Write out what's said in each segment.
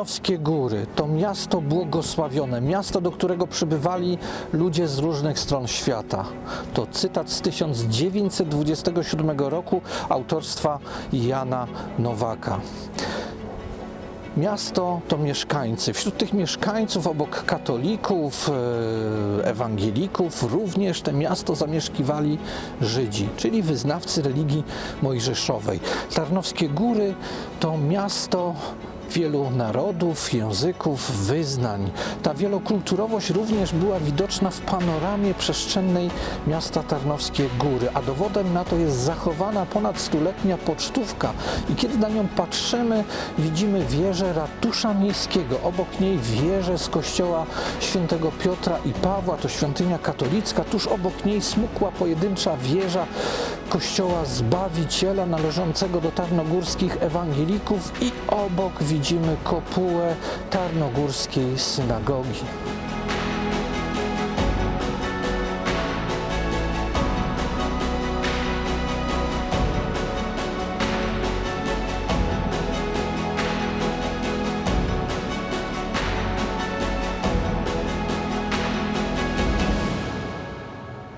Tarnowskie Góry to miasto błogosławione, miasto, do którego przybywali ludzie z różnych stron świata. To cytat z 1927 roku autorstwa Jana Nowaka. Miasto to mieszkańcy. Wśród tych mieszkańców, obok katolików, ewangelików, również te miasto zamieszkiwali Żydzi, czyli wyznawcy religii mojżeszowej. Tarnowskie Góry to miasto wielu narodów, języków, wyznań. Ta wielokulturowość również była widoczna w panoramie przestrzennej miasta Tarnowskie Góry, a dowodem na to jest zachowana ponad stuletnia pocztówka. I kiedy na nią patrzymy, widzimy wieżę ratusza miejskiego. Obok niej wieżę z kościoła świętego Piotra i Pawła, to świątynia katolicka. Tuż obok niej smukła pojedyncza wieża kościoła Zbawiciela należącego do tarnogórskich ewangelików i obok widzimy kopułę tarnogórskiej synagogi.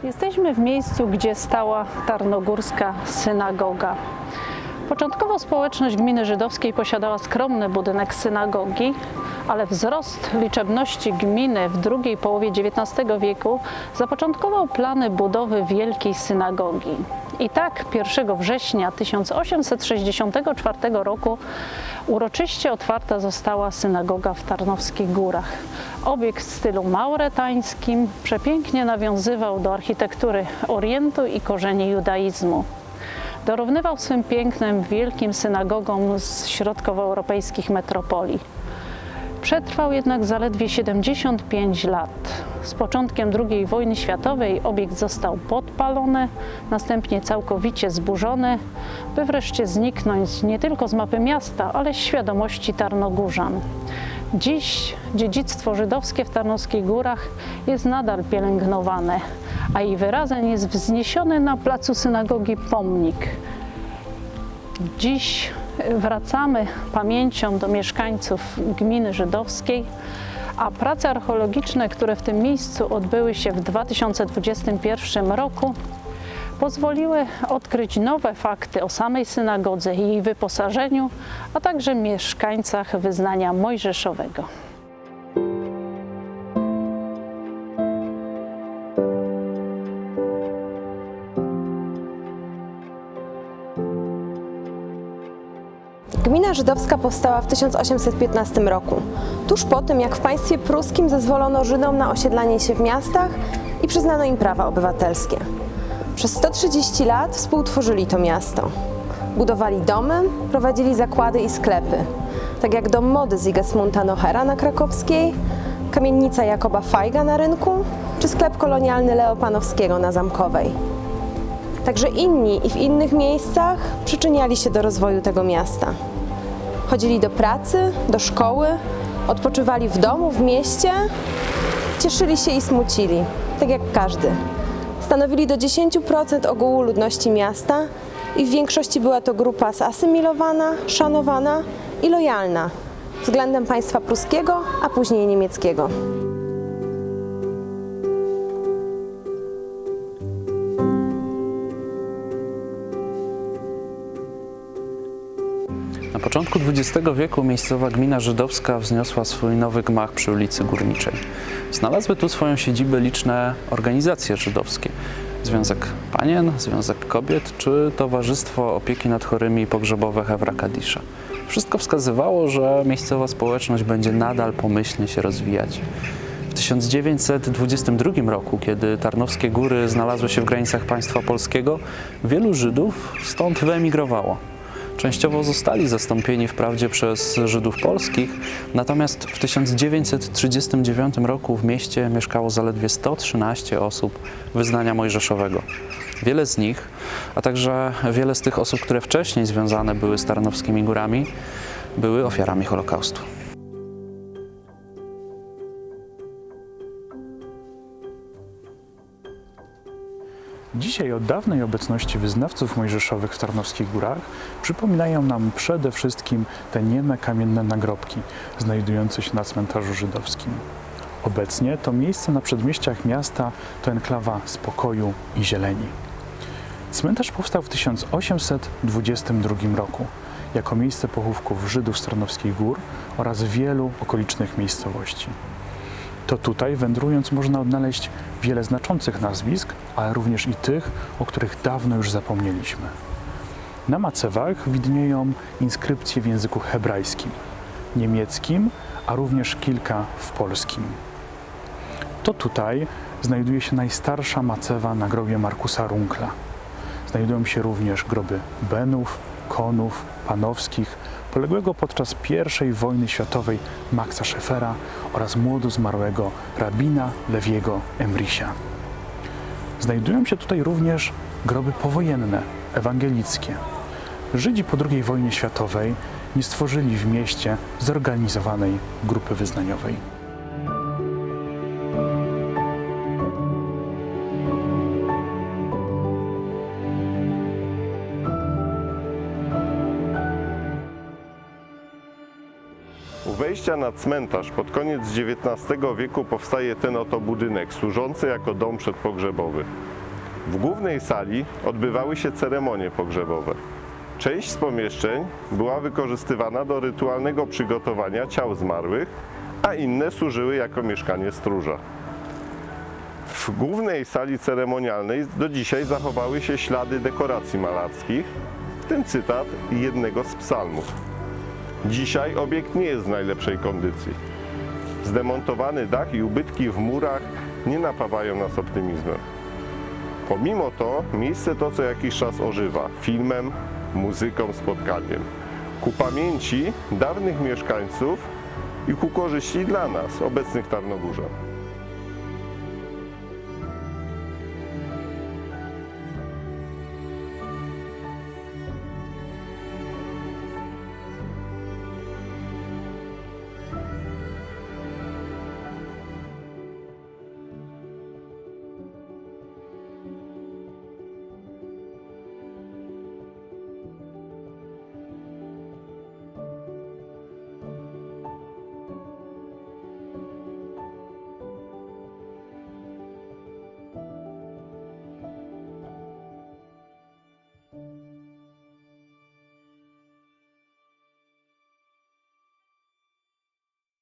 Jesteśmy w miejscu, gdzie stała tarnogórska synagoga. Początkowo społeczność gminy żydowskiej posiadała skromny budynek synagogi, ale wzrost liczebności gminy w drugiej połowie XIX wieku zapoczątkował plany budowy wielkiej synagogi. I tak 1 września 1864 roku uroczyście otwarta została synagoga w Tarnowskich Górach. Obiekt w stylu mauretańskim przepięknie nawiązywał do architektury Orientu i korzeni judaizmu. Dorównywał swym pięknem wielkim synagogom z środkowoeuropejskich metropolii. Przetrwał jednak zaledwie 75 lat. Z początkiem II wojny światowej obiekt został podpalony, następnie całkowicie zburzony, by wreszcie zniknąć nie tylko z mapy miasta, ale z świadomości tarnogórzan. Dziś dziedzictwo żydowskie w Tarnowskich Górach jest nadal pielęgnowane, a jej wyrazem jest wzniesiony na placu synagogi pomnik. Dziś wracamy pamięcią do mieszkańców gminy żydowskiej, a prace archeologiczne, które w tym miejscu odbyły się w 2021 roku, pozwoliły odkryć nowe fakty o samej synagodze i jej wyposażeniu, a także mieszkańcach wyznania mojżeszowego. Gmina żydowska powstała w 1815 roku, tuż po tym, jak w państwie pruskim zezwolono Żydom na osiedlanie się w miastach i przyznano im prawa obywatelskie. Przez 130 lat współtworzyli to miasto. Budowali domy, prowadzili zakłady i sklepy, tak jak Dom Mody Sigismunda Nohera na Krakowskiej, kamienica Jakoba Fajga na Rynku, czy sklep kolonialny Leo Panowskiego na Zamkowej. Także inni i w innych miejscach przyczyniali się do rozwoju tego miasta. Chodzili do pracy, do szkoły, odpoczywali w domu, w mieście, cieszyli się i smucili, tak jak każdy. Stanowili do 10% ogółu ludności miasta i w większości była to grupa zasymilowana, szanowana i lojalna względem państwa pruskiego, a później niemieckiego. Na początku XX wieku miejscowa gmina żydowska wzniosła swój nowy gmach przy ulicy Górniczej. Znalazły tu swoją siedzibę liczne organizacje żydowskie. Związek Panien, Związek Kobiet czy Towarzystwo Opieki nad Chorymi Pogrzebowe Hevra Kadisza. Wszystko wskazywało, że miejscowa społeczność będzie nadal pomyślnie się rozwijać. W 1922 roku, kiedy Tarnowskie Góry znalazły się w granicach państwa polskiego, wielu Żydów stąd wyemigrowało. Częściowo zostali zastąpieni wprawdzie przez Żydów polskich, natomiast w 1939 roku w mieście mieszkało zaledwie 113 osób wyznania mojżeszowego. Wiele z nich, a także wiele z tych osób, które wcześniej związane były z Tarnowskimi Górami, były ofiarami Holokaustu. Dzisiaj o dawnej obecności wyznawców mojżeszowych w Tarnowskich Górach przypominają nam przede wszystkim te nieme kamienne nagrobki znajdujące się na cmentarzu żydowskim. Obecnie to miejsce na przedmieściach miasta to enklawa spokoju i zieleni. Cmentarz powstał w 1822 roku jako miejsce pochówków Żydów z Tarnowskich Gór oraz wielu okolicznych miejscowości. To tutaj, wędrując, można odnaleźć wiele znaczących nazwisk, ale również i tych, o których dawno już zapomnieliśmy. Na macewach widnieją inskrypcje w języku hebrajskim, niemieckim, a również kilka w polskim. To tutaj znajduje się najstarsza macewa na grobie Markusa Runkla. Znajdują się również groby Benów, Konów, Panowskich, poległego podczas I wojny światowej Maxa Scheffera oraz młodo zmarłego rabina Lewiego Emrisia. Znajdują się tutaj również groby powojenne, ewangelickie. Żydzi po II wojnie światowej nie stworzyli w mieście zorganizowanej grupy wyznaniowej. U wejścia na cmentarz pod koniec XIX wieku powstaje ten oto budynek, służący jako dom przedpogrzebowy. W głównej sali odbywały się ceremonie pogrzebowe. Część z pomieszczeń była wykorzystywana do rytualnego przygotowania ciał zmarłych, a inne służyły jako mieszkanie stróża. W głównej sali ceremonialnej do dzisiaj zachowały się ślady dekoracji malarskich, w tym cytat jednego z psalmów. Dzisiaj obiekt nie jest w najlepszej kondycji. Zdemontowany dach i ubytki w murach nie napawają nas optymizmem. Pomimo to miejsce to co jakiś czas ożywa filmem, muzyką, spotkaniem. Ku pamięci dawnych mieszkańców i ku korzyści dla nas, obecnych tarnogórzan.